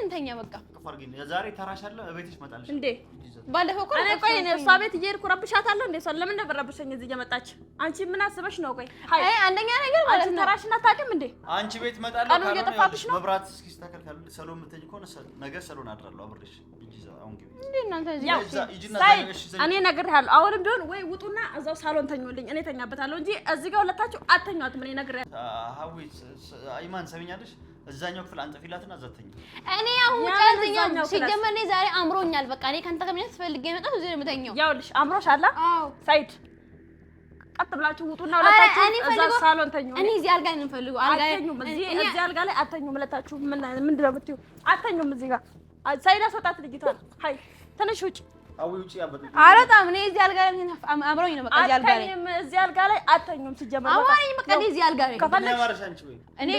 እንተኛ በቃ ከፈርጊን የዛሬ ተራሻለ እቤትሽ መጣልሽ እንዴ ባለፈው እኮ እኔ ቆይ እኔ እሷ ቤት እየሄድኩ ረብሻታለሁ እንዴ እሷ ለምን ነበር ረብሸኝ እዚህ እየመጣች አንቺ ምን አስበሽ ነው ቆይ አይ አንደኛ ነገር ማለት ነው ተራሽና ታውቂም እንዴ አንቺ ቤት መጣለሁ ካልሆነ መብራት እስኪስተካከል ሰሎን የምትተኝ ከሆነ ነገ ሰሎን አድራለሁ አብሬሽ አሁን ግቢ እንዴ እናንተ እኔ እነግርሃለሁ አሁንም ቢሆን ወይ ውጡና እዛው ሳሎን ተኙልኝ እኔ ተኛበታለሁ እንጂ እዚህ ጋር ሁለታችሁ አተኛትም እኔ እነግርሃለሁ ሀዊ አይማን ሰሚኛለሽ እዛኛው ክፍል አንጥፊላትና ዘተኝ እኔ አሁን ጫልተኛው ሲጀመር እኔ ዛሬ አምሮኛል በቃ እኔ ካንተ ከመኘት ፈልጌ መጣሁ እዚህ ነው የምተኛው ያውልሽ አምሮሻል አዎ ሳይድ ቀጥ ብላችሁ ውጡና ሁለታችሁ እዛው ሳሎን ተኙ እኔ እዚህ አልጋ ነው የምፈልገው አልጋ እዚህ አልጋ ላይ አተኙም ሁለታችሁ ምንድነው የምትዩ አተኙም እዚህ ጋር ሳይድ አስወጣት ልጅቷን ሃይ ተነሽ ውጪ አዊ ውጪ ያበጥ አረጣም እኔ እዚህ አልጋ ላይ አምሮኝ ነው በቃ እዚህ አልጋ ላይ እዚህ አልጋ ላይ አተኙም ሲጀመር አማኝ በቃ እዚህ አልጋ ላይ ከፈለሽ ማርሻንቺ ወይ እኔ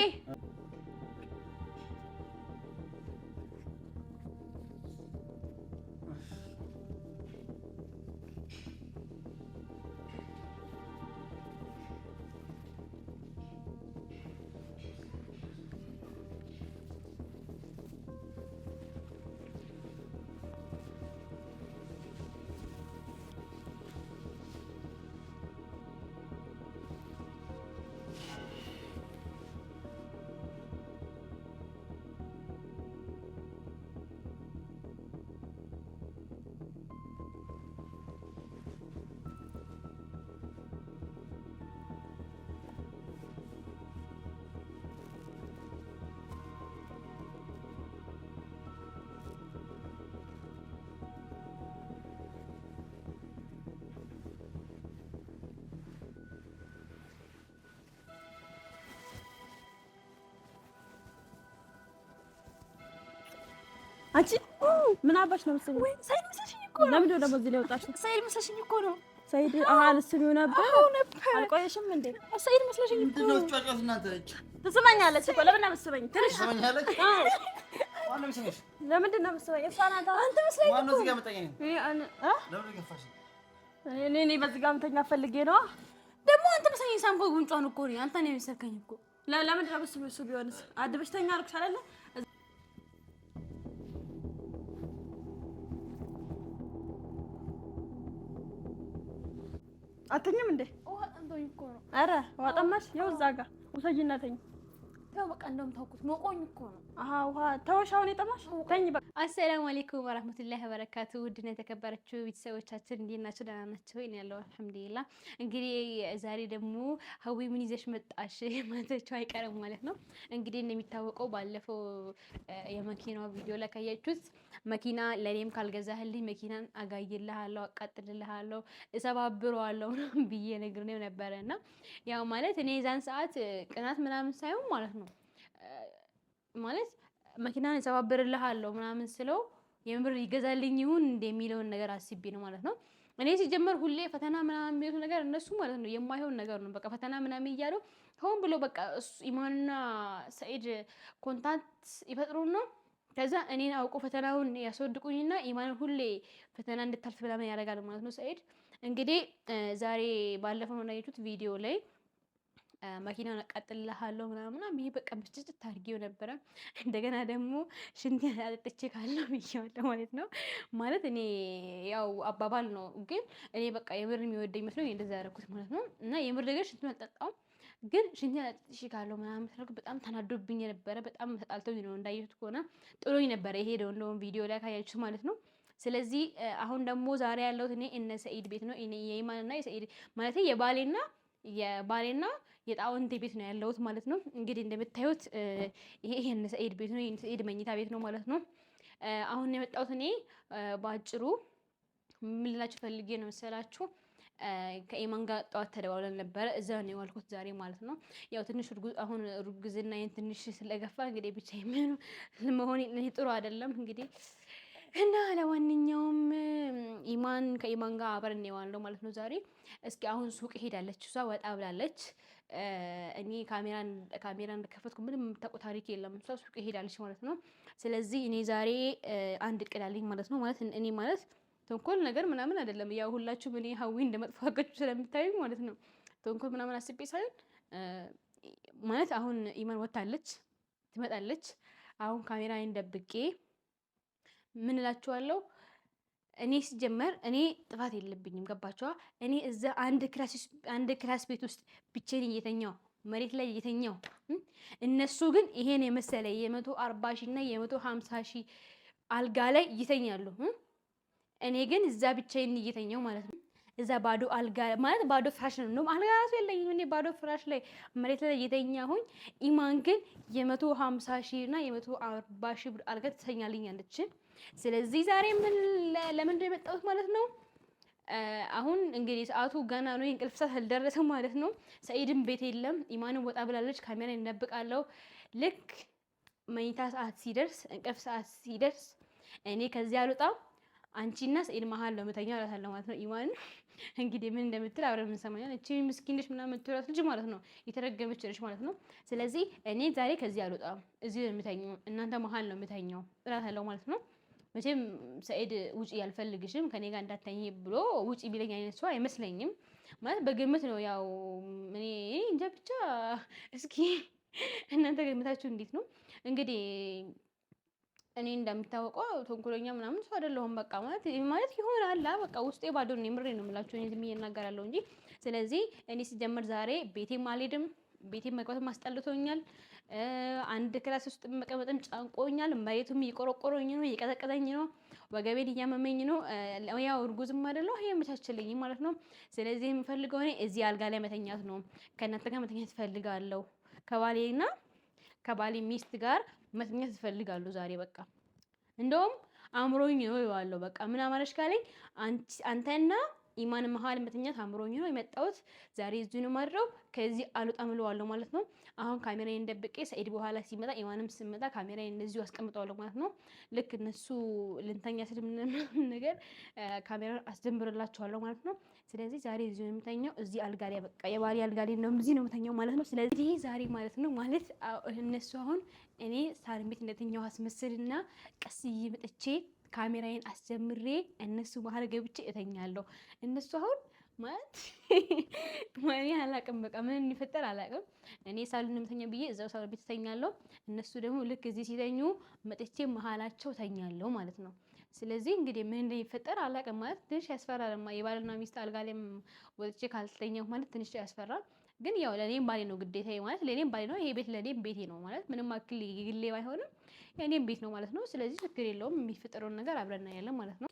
አንቺ ምን አባሽ ነው መሰለኝ ወይ ሳይድ መስለሽኝ እኮ ነው ለምን ደግሞ እዚህ ላይ ወጣሽ ሳይድ መስለሽኝ እኮ ነው ሳይድ አልስሚው ነበር አልቆየሽም እንዴ ሳይድ መስለሽኝ እኮ ነው ጫጫት እናንተ ትስማኛለች እኮ ለምን አመስበኝ ትንሽ ትስማኛለች ማን ነው መስለሽ ለምንድን ነው መስበኝ እሷ ናት አንተ መስለኝ ማን ነው እዚህ ጋር መጣኝ ለምን ገፋሽ እኔ በዚህ ጋር መተኛ ፈልጌ ነው ደግሞ አንተ መስለኝ ሳምፖ ጉንጯን እኮ ነው አንተ ነው የሰከኝ እኮ ለምንድን ነው መስበኝ እሱ ቢሆንስ አድበሽተኛ አልኩሽ አይደለ አተኝም እንዴ ውሃ ጠምቶኝ እኮ ነው አረ ውሃ ጠማሽ ያው እዛ ጋር ውሰጂና ተኝ ተው በቃ እንደውም ተውኩት ሞቆኝ እኮ ነው ውሃ ተወሻውን የጠማሽ ተኝ በቃ አሰላሙ አለይኩም ወራህመቱላሂ ወበረካቱ ውድና የተከበራችሁ ቤተሰቦቻችን እንዴት ናችሁ ደህና ናችሁ እኔ ያለው አልሐምዱሊላህ እንግዲህ ዛሬ ደግሞ ሀዊ ምን ይዘሽ መጣሽ ማለታችሁ አይቀርም ማለት ነው እንግዲህ እንደሚታወቀው ባለፈው የመኪናው ቪዲዮ ላይ ካያችሁት መኪና ለኔም ካልገዛህልኝ መኪናን አጋይልሃለሁ አቃጥልልሃለሁ እሰባብረዋለሁ ብዬ ነግሬው ነበርና ያው ማለት እኔ ዛን ሰዓት ቅናት ምናምን ሳይሆን ማለት ነው ማለት መኪናን እሰባብርልሃለሁ ምናምን ስለው የምር ይገዛልኝ ይሁን እንደሚለው ነገር አስቤ ነው ማለት ነው እኔ ሲጀመር ሁሌ ፈተና ምናምን የሚሉት ነገር እነሱ ማለት ነው የማይሆን ነገር ነው በቃ ፈተና ምናምን እያለው ሆን ብሎ በቃ ኢማንና ሰኢድ ኮንታክት ይፈጥሩና ከዛ እኔን አውቆ ፈተናውን ያስወድቁኝና ኢማን ሁሌ ፈተና እንድታልፍ ምናምን ያደርጋል ማለት ነው ሰኢድ እንግዲህ ዛሬ ባለፈው ነው ያዩት ቪዲዮ ላይ መኪናውን አቃጥልልሃለሁ ምናምን ይሄ በቃ ብጭጭ ታርጊው ነበረ እንደገና ደግሞ ሽንት አጥጥቼ ካለው ብዬዋለሁ ማለት ነው ማለት እኔ ያው አባባል ነው ግን እኔ በቃ የምር የሚወደኝ መስሎኝ እንደዛ ያደረኩት ማለት ነው እና የምር ነገር ሽንት አልጠጣም ግን ሽንት አጥጥቼ ካለው ምናምን ተረክ በጣም ተናዶብኝ ነበረ በጣም ተጣልተው ነው እንዳየሁት ከሆነ ጥሎኝ ነበረ የሄደው እንደውም ቪዲዮ ላይ ካያችሁ ማለት ነው ስለዚህ አሁን ደግሞ ዛሬ ያለሁት እኔ እነ ሰኢድ ቤት ነው እኔ የኢማንና የሰኢድ ማለት የባሌና የጣውንቴ ቤት ነው ያለሁት ማለት ነው እንግዲህ እንደምታዩት ይሄ የነ ሰኢድ ቤት ነው የሰኢድ መኝታ ቤት ነው ማለት ነው አሁን የመጣሁት እኔ ባጭሩ ምን ልላችሁ ፈልጌ ነው መሰላችሁ ከኢማን ጋር ጧት ተደዋውለን ነበር እዛ ነው የዋልኩት ዛሬ ማለት ነው ያው ትንሽ አሁን ሩግዝና ትንሽ ስለገፋ እንግዲህ ብቻ መሆን ጥሩ አይደለም እንግዲህ እና ለማንኛውም ከኢማን ጋር አብረን ነው ያለው ማለት ነው ዛሬ እስኪ አሁን ሱቅ ሄዳለች እሷ ወጣ ብላለች እኔ ካሜራን ከፈትኩ ምንም የምታውቁት ታሪክ የለም እሷ ሱቅ ሄዳለች ማለት ነው ስለዚህ እኔ ዛሬ አንድ እቅድ አለኝ ማለት ነው ማለት እኔ ማለት ተንኮል ነገር ምናምን አይደለም ያው ሁላችሁም እኔ ሀዊ እንደመጥፎ አቀጭ ስለምታዩ ማለት ነው ተንኮል ምናምን አስቤ ሳይሆን ማለት አሁን ኢማን ወጣለች ትመጣለች አሁን ካሜራዬን ደብቄ ምን እላችኋለሁ? እኔ ሲጀመር እኔ ጥፋት የለብኝም። ገባችኋ? እኔ እዛ አንድ ክላስ ቤት ውስጥ ብቻዬን እየተኛው መሬት ላይ እየተኛው እነሱ ግን ይሄን የመሰለ የ140 ሺህ እና የ150 ሺህ አልጋ ላይ ይተኛሉ። እኔ ግን እዛ ብቻዬን እየተኛው ማለት ነው። እዛ ባዶ አልጋ ማለት ባዶ ፍራሽ ነው። አልጋ ራሱ የለኝም እኔ ባዶ ፍራሽ ላይ መሬት ላይ እየተኛሁኝ። ኢማን ግን የ150 ሺህ እና የ140 ሺህ ብር አልጋ ትተኛልኛለች። ስለዚህ ዛሬ ለምንድን ነው የመጣሁት ማለት ነው? አሁን እንግዲህ ሰዓቱ ገና ነው፣ የእንቅልፍ ሰዓት አልደረሰም ማለት ነው። ሰኢድም ቤት የለም፣ ኢማንም ወጣ ብላለች። ካሜራ እንደብቃለሁ። ልክ መኝታ ሰዓት ሲደርስ፣ እንቅልፍ ሰዓት ሲደርስ እኔ ከዚህ አልወጣም፣ አንቺና ሰኢድ መሀል ነው የምተኛው እላታለሁ ማለት ነው። ኢማን እንግዲህ ምን እንደምትል አብረን የምንሰማኛል። እቺ ምስኪን ልጅ ምናምን የምትላት ልጅ ማለት ነው፣ የተረገመች ልጅ ማለት ነው። ስለዚህ እኔ ዛሬ ከዚህ አልወጣም፣ እዚህ ነው የምተኛው፣ እናንተ መሀል ነው የምተኛው እላታለሁ ማለት ነው። መቼም ሰኢድ ውጪ አልፈልግሽም ከኔ ጋር እንዳትተኝ ብሎ ውጪ ቢለኝ አይነት ሰው አይመስለኝም። ማለት በግምት ነው ያው እኔ እንጃ ብቻ። እስኪ እናንተ ገምታችሁ እንዴት ነው? እንግዲህ እኔ እንደሚታወቀው ተንኮለኛ ምናምን ሰው አይደለሁም። በቃ ማለት ይሆናል በቃ ውስጤ ባዶ ነው። የምሬ ነው የምላችሁ። እኔ ዝም ብዬ እናገራለሁ እንጂ። ስለዚህ እኔ ሲጀመር ዛሬ ቤቴም አልሄድም። ቤቴም መግባትም አስጠልቶኛል። አንድ ክላስ ውስጥ መቀመጥም ጫንቆኛል። መሬቱም እየቆረቆረኝ ነው፣ እየቀጠቀጠኝ ነው፣ ወገቤን እያመመኝ ነው። ያው እርጉዝም አይደለሁ ይሄ መቻችልኝ ማለት ነው። ስለዚህ የምፈልገው እኔ እዚህ አልጋ ላይ መተኛት ነው። ከእናንተ ጋር መተኛት እፈልጋለሁ። ከባሌና ከባሌ ሚስት ጋር መተኛት እፈልጋለሁ ዛሬ በቃ። እንደውም አምሮኝ ነው ይዋለው በቃ። ምን አማረሽ ካለኝ አንተና ኢማን መሀል መተኛት አምሮኝ ነው የመጣሁት። ዛሬ እዚህ ነው ማድረው። ከዚህ አልወጣም እለዋለሁ ማለት ነው። አሁን ካሜራዬን ደብቄ ሰኢድ በኋላ ሲመጣ ኢማንም ሲመጣ ካሜራዬን እንደዚሁ አስቀምጠዋለሁ ማለት ነው። ልክ እነሱ ልንተኛ ስል ምን ነገር ካሜራውን አስጀምርላችኋለሁ ማለት ነው። ስለዚህ ዛሬ እዚህ ነው የምተኛው፣ እዚህ አልጋ ላይ በቃ የባሌ አልጋ ላይ ነው እዚህ ነው የምተኛው ማለት ነው። ስለዚህ ዛሬ ማለት ነው ማለት እነሱ አሁን እኔ ሳር ቤት እንደተኛው አስመስልና ቀስ እየመጥቼ ካሜራዬን አስጀምሬ እነሱ ባህር ገብቼ እተኛለሁ። እነሱ አሁን ማለት ማን አላቅም በቃ ምን እንዲፈጠር አላቅም። እኔ ሳሎን የምተኛው ብዬ እዛው ሳሎን ቤት እተኛለሁ። እነሱ ደግሞ ልክ እዚህ ሲተኙ መጥቼ መሀላቸው እተኛለሁ ማለት ነው። ስለዚህ እንግዲህ ምን እንደሚፈጠር አላቅም። ማለት ትንሽ ያስፈራል። የባልና ሚስት አልጋ ላይም ወጥቼ ካልተኛሁ ማለት ትንሽ ያስፈራል። ግን ያው ለኔም ባሌ ነው ግዴታ ማለት ለኔም ባሌ ነው። ይሄ ቤት ለኔም ቤቴ ነው ማለት ምንም አክል ግሌ ባይሆንም የኔም ቤት ነው ማለት ነው። ስለዚህ ችግር የለውም። የሚፈጠረውን ነገር አብረን እናያለን ማለት ነው።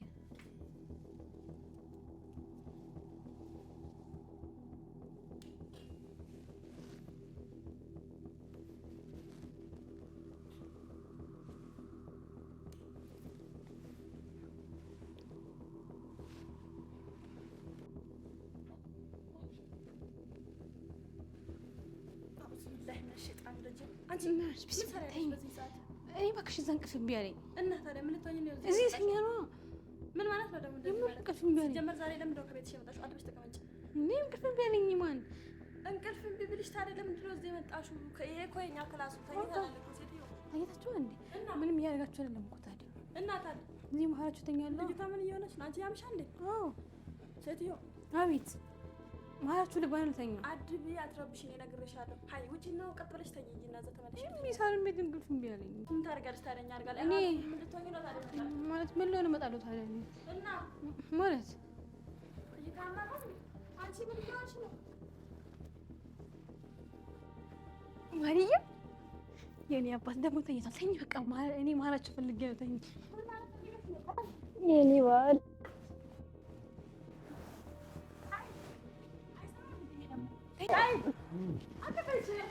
እኔ እባክሽ እዛ እንቅልፍ እምቢ አለኝ። እና ታዲያ ምን ልትሆኚ ነው? እዚህ ተኛ ነው። ምን ማለት ነው ደግሞ? እንቅልፍ እምቢ አለኝ። ጀመር ዛሬ ለምን ነው ከቤትሽ የመጣሽው? አድበሽ ተቀመጭ። እኔ እንቅልፍ እምቢ አለኝ። ማን እንቅልፍ እምቢ ብልሽ ታዲያ ለምንድን ነው እዚህ የመጣሽው? ይሄ እኮ የእኛ ክላሱ ተኝተናል እኮ ሴትዮ። ተኝታችሁ እንዴ? ምንም እያደረጋችሁ አይደለም እኮ ታዲያ። እና ታዲያ እዚህ መሀላችሁ ተኛለሁ። ልጅቷ ምን እየሆነች ነው? አንቺ ያምሻል እንዴ? አዎ ሴትዮ። አቤት መሀላችሁ ልባል ነው ተኛ። አድቢ አትረብሽ። እኔ እነግርሻለሁ። ሀይ ውጪ ነው ቀጥ ብለሽ ተኝ እንጂ እና እዛ ተመለሽ። ሳሎን ቤት እንቅልፍ እምቢ አለኝ። ምን ታደርጋለሽ ታዲያ? እኛ አድርጋ ላይ እኔ ምን ልትሆኚ ነው ታዲያ? ማለት ምን ልሆን እመጣለሁ ታዲያ? እና ማለት አንቺ ምን እየሆንሽ ነው? ማርዬ የኔ አባት ደግሞ ተኝቷል። ተኝ በቃ እኔ መሀላችሁ ፈልጌ ነው። ተኝ የኔ ባል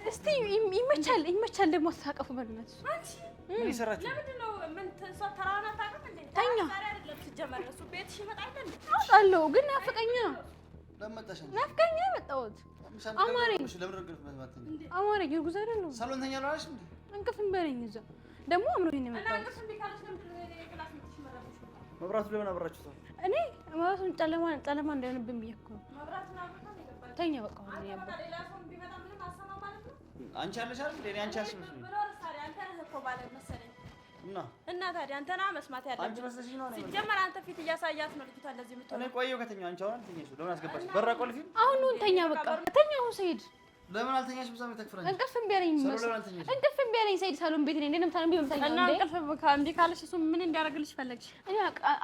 እስቲ ይመቻል ደግሞ አስተካከፉ በእናትሽ። ምን ይሰራችሁ? ለምንድን ነው ምን ተራውን አታውቅም እንዴ? ተኛ ዛሬ አይደለም ሲጀመር እሱ ቤትሽ ይመጣል እንዴ? አውቃለሁ ግን ናፍቀኛ ለመጣሽ ናፍቀኛ መጣሁት። አማረኝ አማረኝ። እርጉዝ አይደለሁ። ሳሎን ተኛለሁ አልሽ እንዴ? እንቅልፍ እምቢ አለኝ። እዛ ደግሞ አምሮኝ ነው የመጣሁት። መብራቱ ለምን አበራችሁት? እኔ መብራቱን ጨለማ እንዳይሆንብን ብዬሽ እኮ ነው። ተኛ በቃ አሁን ያባ አንቺ አለሽ አይደል? እኔ አንቺ አስመስልኝ እና ታዲያ አንተና መስማት ያለብህ አንቺ መስለሽ ነው። ሲጀመር አንተ ፊት እያሳያት ነው ልጅቷ እንደዚህ የምትሆነው። እኔ ቆየሁ ከተኛሁ። አንቺ አሁን ተኝሽ ለምን አስገባሽ? በራ ቆልፊ። አሁን ተኛ በቃ ተኛ። አሁን ሰኢድ ለምን አልተኛሽ? በዛም ተከፍራኝ እንቅልፍ እምቢ አለኝ። እንቅልፍ እምቢ አለኝ። ሰይድ ሳሎን ቤት ነኝ። እንደንም ታለም ቢሆን ታኛው እና እንቅልፍ እምቢ ካለሽ እሱ ምን እንዲያደርግልሽ ፈለግሽ? እኔ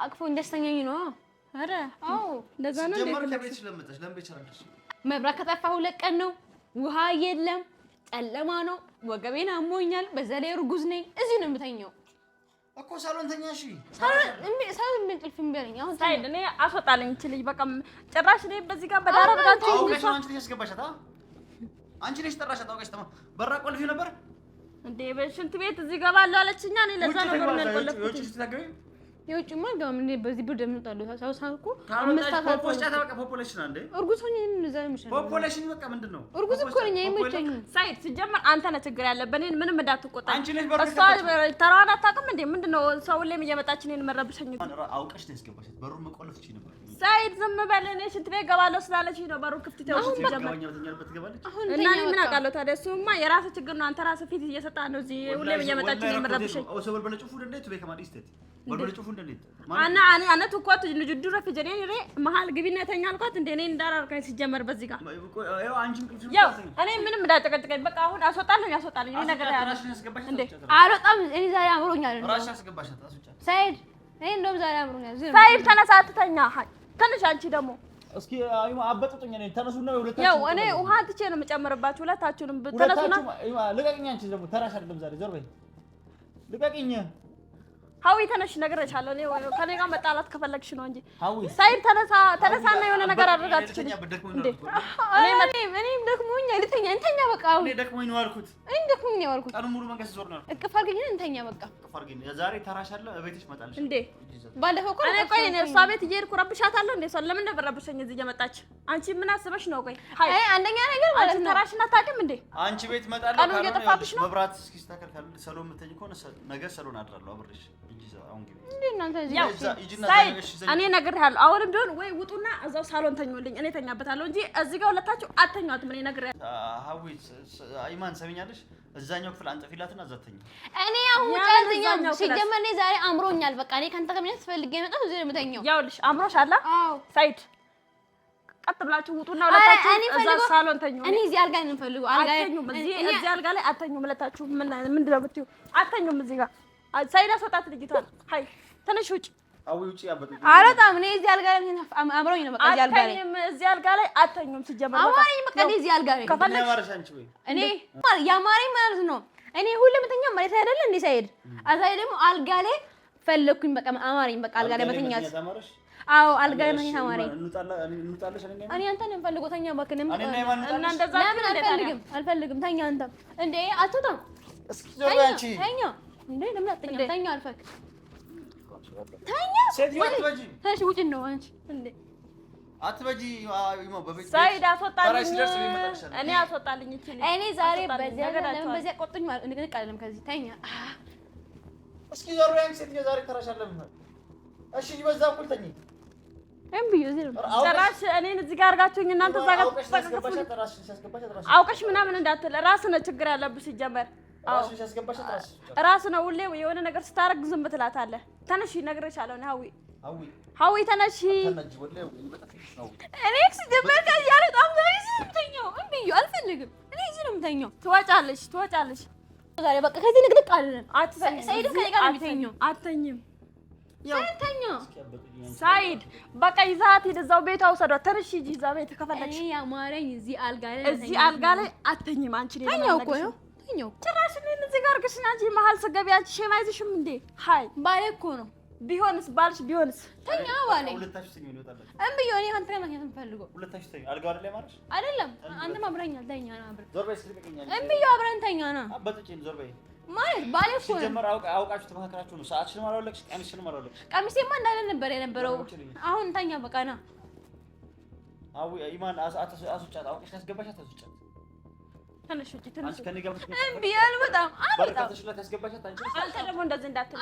አቅፎ እንዲያስተኛኝ ነው። አረ አዎ እንደዛ ነው። ጀመር ከቤትሽ ለምጠሽ ለምን ቤት ቻለሽ? መብራት ከጠፋ 2 ቀን ነው። ውሃ የለም፣ ጨለማ ነው። ወገቤን አሞኛል። በዛ ላይ እርጉዝ ነኝ። እዚህ ነው የምተኛው እኮ ሳሎን ተኛሽ። ሳሎን እንቅልፍ እምቢ አለኝ። አሁን ሳይድ እኔ አስወጣለኝ እቺ ልጅ በቃ ጭራሽ እኔ በዚህ ጋር በዳራ በዳታ አውቀሽ አንቺ ልጅ ያስገባሻት አንቺ ልጅ ጠራሻት። አውቀሽ ተማ በራ ቆልፊ ነበር እንዴ በሽንት ቤት እዚህ ገባለሁ አለችኛ። እኔ ለዛ ነገር ነው ያልቆለፍኩት። የውጭማ ገም እንዴ በዚህ ብር ደምጣለሁ ሳውሳልኩ ፖፑሌሽን አንዴ እርጉዝ ሆኜ እዛ ምሽ ፖፑሌሽን በቃ ምንድነው? እርጉዝ እኮ ነኝ። አይመቸኝም። ሳይድ ሲጀመር አንተ ነህ ችግር ያለብህ። እኔን ምንም እንዳትቆጣ። አንቺ ነሽ በሩ ተራዋን አታውቅም እንዴ? ምንድነው ሰው ሁሌም እየመጣች እኔን መረብሸኝ? አውቀሽ ነው ያስገባሻት። በሩ መቆለፍ ትችይ ነበር። ሳይድ ዝም በል። እኔ ሽንት ቤት ገባለሁ ስላለችኝ ነው በሩ ክፍት ተውሽ ሲጀመር። እና እኔ ምን አውቃለሁ ታዲያ? እሱማ የራስህ ችግር ነው። አንተ ራስህ ፊት እየሰጣህ ነው እዚህ ሁሌም እየመጣች እኔን መረብሸኝ። አነ ትኮት ልጅ ድሮ ፍጀኔ እኔ መሀል ግቢና ተኛ አልኳት እንዴ? እኔ እንዳላልከኝ ሲጀመር በዚህ ጋር ያው እኔ ምንም እንዳጨቀጨቀኝ በቃ አሁን አስወጣለሁ። እኔ ነገር እንዴ አልወጣም። እኔ ዛሬ አምሮኛል። ሳይድ እኔ እንደውም ዛሬ አምሮኛል። ሳይድ ተነሳ አትተኛ። ተነሽ አንቺ ደግሞ እስኪ አበጥጡኝ። እኔ ተነሱና ሁለታችሁ ያው እኔ ውሃ ትቼ ነው የምጨምርባችሁ ሁለታችሁንም ተነሱና ልቀቅኝ። አንቺ ደግሞ ተራሽ አይደለም ዛሬ ዞር በይ ልቀቅኝ። ሀዊ ተነሽ ነግሬሻለሁ። እኔ ከኔ ጋር መጣላት ከፈለግሽ ነው እንጂ ሳይድ ተነሳና የሆነ ነገር አድርጋት እንዴ? እኔም ደክሞኛል። ልተኛ እንተኛ በቃ። እኔ ደክሞኝ ነው አልኩት። ቀኑን ሙሉ መንገድ ዞር ነው። እቅፍ አድርገኝ እንተኛ በቃ። እቅፍ አድርገኝ። ዛሬ ተራሻለሁ እቤትሽ መጣልሽ እንዴ? ባለፈው እኮ እኔ ቆይ እኔ እሷ ቤት እየሄድኩ ረብሻታለሁ እንዴ? ሰው ለምን እንደረብሸኝ እዚህ እየመጣች አንቺ ምን አስበሽ ነው? ቆይ አንደኛ ነገር ማለት ነው ተራሽና አታውቂም እንዴ? አንቺ ቤት መጣለሁ ቀኑ እየጠፋብሽ ነው። መብራት እስኪስተካከል ሰሎን የምትተኝ ከሆነ ነገ ሰሎን አድራለሁ አብሬሽ እኔ እነግርሃለሁ። አሁንም ቢሆን ወይ ውጡና እዛው ሳሎን ተኙልኝ፣ እኔ ተኛበታለሁ እንጂ እዚህ ጋር ሁለታችሁ አተኛቱም። እኔ እነግርሃለሁ። ሀዊት አይማን ሰሚኛለሽ? እዛኛው ክፍል አንጠፊላትና እዛ ተኛ። እኔ አሁን ጫልተኛው ሲጀመር እኔ ዛሬ አምሮኛል። በቃ እኔ ካንተ ከምን ያስፈልገኝ መጣሁ እዚህ ነው የምተኛው። ያውልሽ አምሮሻል። አዎ ሳይድ ቀጥ ብላችሁ ውጡና ሁለታችሁ እዛ ሳሎን ተኙ። እኔ እዚህ አልጋ ነው የምፈልገው። አልጋ እዚህ አልጋ ላይ አተኙም። ሁለታችሁ ምንድነው የምትይው? አተኙም እዚህ ጋር ሳይድ አስወጣት ልጅቷን። ሃይ ተነሽ ውጪ። አዊ ውጪ ያበጠኝ አልወጣም። እኔ እዚህ አልጋ ላይ አምሮኝ ነው በቃ እዚህ አልጋ ላይ እዚህ አልጋ ላይ አተኙም። ሲጀመር አማረኝ በቃ እዚህ አልጋ ላይ ከፈለግሽ አንቺ ወይ እኔ ያማረኝ ማለት ነው። እኔ ሁሌም ተኛ ማለት አይደለ እንዴ ሳይድ? አዛይ ደግሞ አልጋ ላይ ፈለኩኝ በቃ አማረኝ በቃ አልጋ ላይ መተኛት። አዎ አልጋ ላይ መተኛት አማረኝ። እኔ አንተን እንፈልገው ተኛ ባክህ ነው እና እንደዛ ለምን አልፈልግም ተኛ አንተ እንዴ አትወጣም። እስኪ ዞር አንቺ ተኛ እንዴ ለምን አትተኛ? ተኛ አልፈክ ተኛ ሴት አትበጂ። ታሽ ውጪ ነው አንቺ እንዴ አትበጂ። በቤት ሳይድ አስወጣልኝ። እኔ አስወጣልኝ እቺ እኔ ዛሬ በዚያ ለምን በዚያ ቆጥኝ ማለት እንግዲህ ቃልም ከዚህ ተኛ። እስኪ ዞር አንቺ ሴት ዛሬ ተራሻለም። እሺ በዛ እኩል ተኝ እምቢዩ ዝም ተራሽ እኔን እዚህ ጋር አድርጋችሁኝ እናንተ እዛ ጋር አውቀሽ ምናምን እንዳትል። ራስ ነው ችግር ያለብሽ ሲጀመር። ራስ ነው ሁሌ የሆነ ነገር ስታረግ ዝም ትላታለህ። ተነሽ እነግርሻለሁ። ሀዊ ተነሽ። እኔ ሲጀመር ከዚህ አልወጣም። ዛሬ ስምተኛው እምቢዩ አልፈልግም። እኔ እዚህ ነው የምተኛው። ትወጫለሽ ዛሬ በቃ ከዚህ ንግድቅ አለን። ሳይድ ከኔ ጋር ነው አተኝም ሳይድ በቃ ይዛት ሂድ። እዛው ቤቷ ውሰዷት። ተነሽ ሂጂ እዛ ቤት ከፈለግሽ። እኔ ያማረኝ እዚህ አልጋ ላይ አተኝም። አንቺ ነው ተኛው እኮ ነው ተኛው። ጭራሽ እኔን እዚህ ጋር አድርገሽ አንቺ መሀል ስገቢ አንቺ ሼም አይዝሽም እንዴ? ሃይ ባሌ እኮ ነው። ቢሆንስ ባልሽ ቢሆንስ ተኛ ባሌ ሁለታችሁ ተኙ ነው ታዲያ። እምቢዩ እኔ አንተ ነው ማግኘት የምፈልገው። ሁለታችሁ ተኙ። አልጋው አይደል ያማረሽ? አይደለም አንተም አብረኛል። ተኛ ነው አብረን። ዞር በይ ስለቀቀኛል። እምቢዩ አብረን ተኛ ነው አበጥጪኝ። ዞር በይ ማለት ባሌ እኮ ነው። ሲጀመር አውቃችሁ ተመካከራችሁ ነው። ሰዓትሽንም አላወለቅሽ ቀሚስሽንም አላወለቅሽ። ቀሚሴማ እንዳለ ነበር የነበረው። አሁን ተኛ በቃ ና። አዊ ኢማን አስወጫት። አውቀሽ ያስገባሻት አስወጫት። ተነሽ ውጪ ተነሽ። ከኔ ጋር እምቢ አልወጣም። በረከተሽላት ያስገባሻት አንቺ። አንተ ደግሞ እንደዚህ እንዳትል።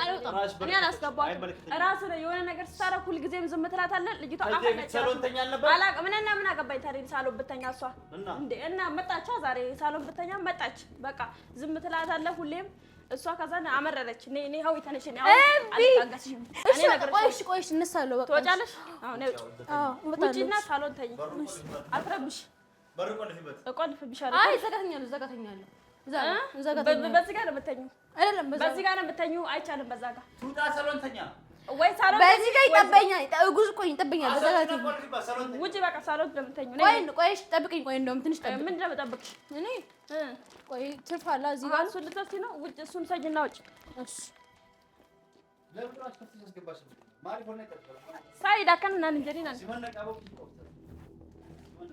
እኔ አላስገባሁም። ራስህ ነው የሆነ ነገር ስታረግ ሁልጊዜም ዝም ትላታለህ። ልጅቷ አላውቅም። እኔና ምን አገባኝ ታዲያ? ሳሎን ብተኛ እሷ እንዴ እና መጣቻ ዛሬ ሳሎን ብተኛ መጣች። በቃ ዝም ትላታለህ ሁሌም እሷ። ከዛ አመረረች። እኔ ሀዊ ተነሽ። እኔ አልታገስሽም። እኔ ነገር ቆይሽ እነሳለሁ። በቃ ትወጫለሽ። አሁን ውጪና ሳሎን ተኝ። አትረብሽ በር ቆልፊበት። እቆልፍብሻለሁ። አይ ዘጋተኛለሁ። በዚህ ጋር ነው የምተኙው። አይደለም በዚህ ጋር ነው የምተኙው። አይቻልም። በዛ ጋር ትውጣ ሰሎንተኛ ወይ ሳሎን በዚህ ጋር ይጠበኛል። ጉዝ ቆይ ይጠበኛል። ዘጋተኛ ውጪ በቃ ሳሎን ነው የምተኙው። ቆይ ጠብቂኝ። ቆይ እንደውም ትንሽ ጠብቂኝ። ምንድን ነው የምጠብቅሽ? እኔ ቆይ ትርፍ አለ እዚህ ጋር እሱን ልትወስጂ ነው? ውጭ እሱን ሰጅና ውጭ። እሺ ሳይድ አካንና እንጀሪና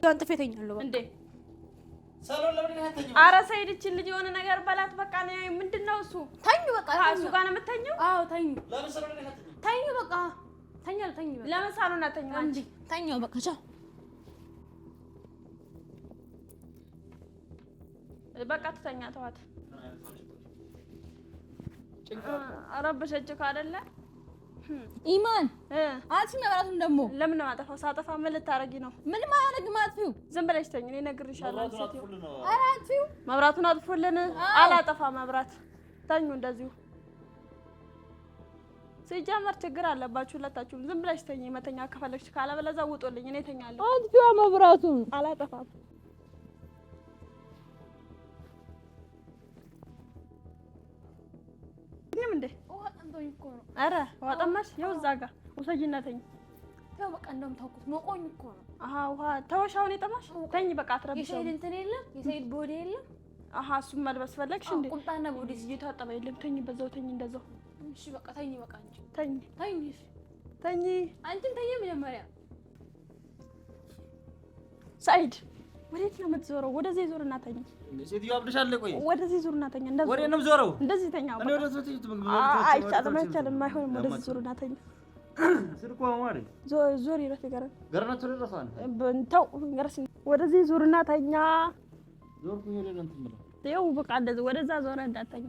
ጋንጥፌ ተኛለሁ እንዴ ሰሎን ለምን ያተኛው? ኧረ ሰይድ እቺን ልጅ የሆነ ነገር በላት። በቃ ነው ምንድነው እሱ? ተኙ በቃ እሱ ጋር ነው የምተኘው? አዎ ተኙ። ለምን ሰሎን ያተኛው? ተኙ በቃ ተኛል። ተኙ ለምን ሳሎን አተኛው? እንዴ ተኙ በቃ ቻው። በቃ ትተኛ ተዋት። አረበሸችው አይደለ ኢማን አጥፊ መብራቱን ደግሞ ለምን ነው ማጠፋው? ሳጠፋ ምን ልታረጊ ነው? ምንም አያደርግም። አጥፊው ዝም ብለሽ ተኝ። እኔ እነግርሻለሁ። ኧረ አጥፊው መብራቱን አጥፉልን። አላጠፋ መብራት ተኙ እንደዚሁ። ሲጀመር ችግር አለባችሁ ሁለታችሁም። ዝም ብለሽ ተኝ። መተኛ ከፈለግሽ ካለበለዚያ ውጡልኝ። እኔ ተኛለሁ። አጥፊዋ መብራቱን አላጠፋም። ምንም እንዴ ውሃ ጠምቶኝ እኮ ነው። ኧረ ውሃ ጠማሽ? ይኸው እዛ ጋር ውሰጂና ተኝ። ተው በቃ እንደውም ታውቁት ሞቆኝ እኮ ነው። አሃ ውሃ ተወሻውን የጠማሽ ተኝ። በቃ አትረብሽው። የሰይድ እንትን የለም የሰይድ ቦዲ የለም። አሃ እሱም መልበስ ፈለግሽ እንዴ? ቁምጣና ቦዲ እየታጠበ የለም። ተኝ በዛው ተኝ እንደዛው። እሺ በቃ ተኝ በቃ እንጂ ተኝ ተኝ ተኝ። አንቺም ተኝ መጀመሪያ። ሰይድ ወዴት ነው የምትዞረው? ወደዚህ ዞርና ተኝ። ሴትዮ አብደሻል። ቆይ ወደዚህ ዞርና ተኝ። እንደዚህ ወዴት ነው የምዞረው? እንደዚህ ተኛ። እኔ ወደ ሶስት አይቻልም አይቻልም። አይሆንም። ወደዚህ ዞርና ተኝ። ስልኳ ማሪ ዞር ይረፍ ይገራል። ገርናት ተደረሳን በእንተው ገርስ ወደዚህ ዞርና ተኛ። ዞርኩኝ ወደ እንትን ብለው ይኸው በቃ እንደዚህ ወደዛ ዞረ እንዳተኛ።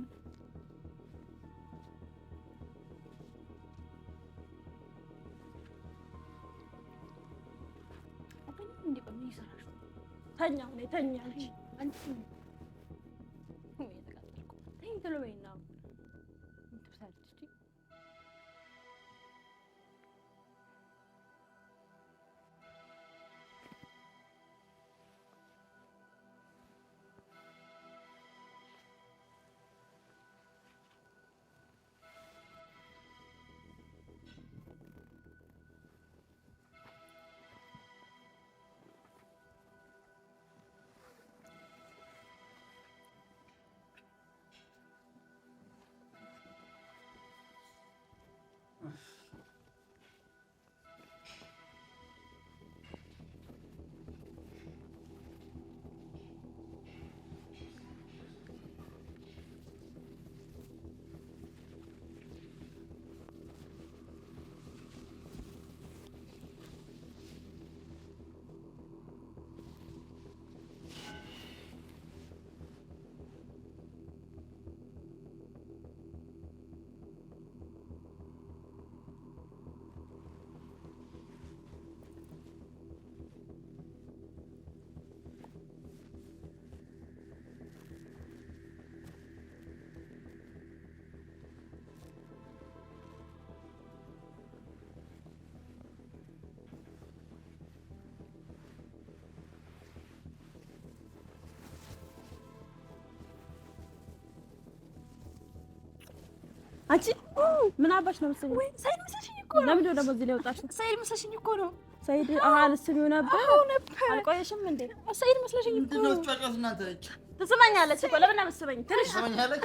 ተኛ ነው ተኛ ነሽ አንቺ ተኝ ቶሎ በይና እንትብሳለች። አንቺ ምን አባሽ ነው መሰለኝ? ወይ ሰይድ መስለሽኝ እኮ ነው። ለምን ደግሞ እዚህ ላይ ወጣሽ? ሰይድ መስለሽኝ እኮ ነው። ሰይድ ልስሚው ነበር። አልቆየሽም እንዴ? ሰይድ መስለሽኝ እኮ ነው። ጫጫት እናንተ ትስማኛለች እኮ ለምን አመስበኝ? ትንሽ ትስማኛለች።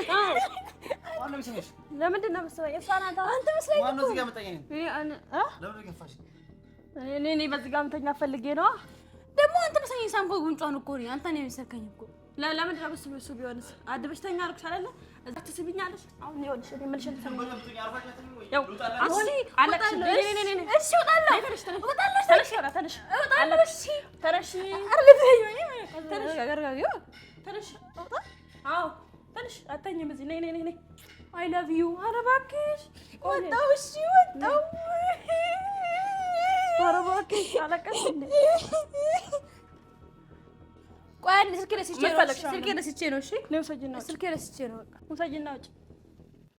ማን ነው የሚስምሽ? ለምንድን ነው የምትስበኝ? እሷ ናት። አንተ መስለኝ ማን ነው እዚህ ጋር መጣኝ? ለምን ገፋሽ? እኔ በዚህ ጋር መተኛ ፈልጌ ነው። ደግሞ አንተ መስለኝ ሳምኮ ጉንጯን እኮ ነው። አንተ ነው የመሰከኝ እኮ። ለምን ደግሞ እሱ ቢሆንስ አድበሽ ተኛ አልኩሽ አይደለ? እዛ ትስቢኛለሽ። አሁን ይኸውልሽ እኔ መልሼ ልትሰሚኝ ያው አሁን አለቅሽ። እሺ እወጣለሁ። ተነሽ አተኝም እዚህ ነይ። አይ ላቭ ዩ። ኧረ እባክሽ ወጣሁ። እሺ ወጣሁ። ኧረ እባክሽ አለቀሽ እንዴ? ቆይ ስልኬ ረስቼ ነው። እሺ ውሰጂና ውጭ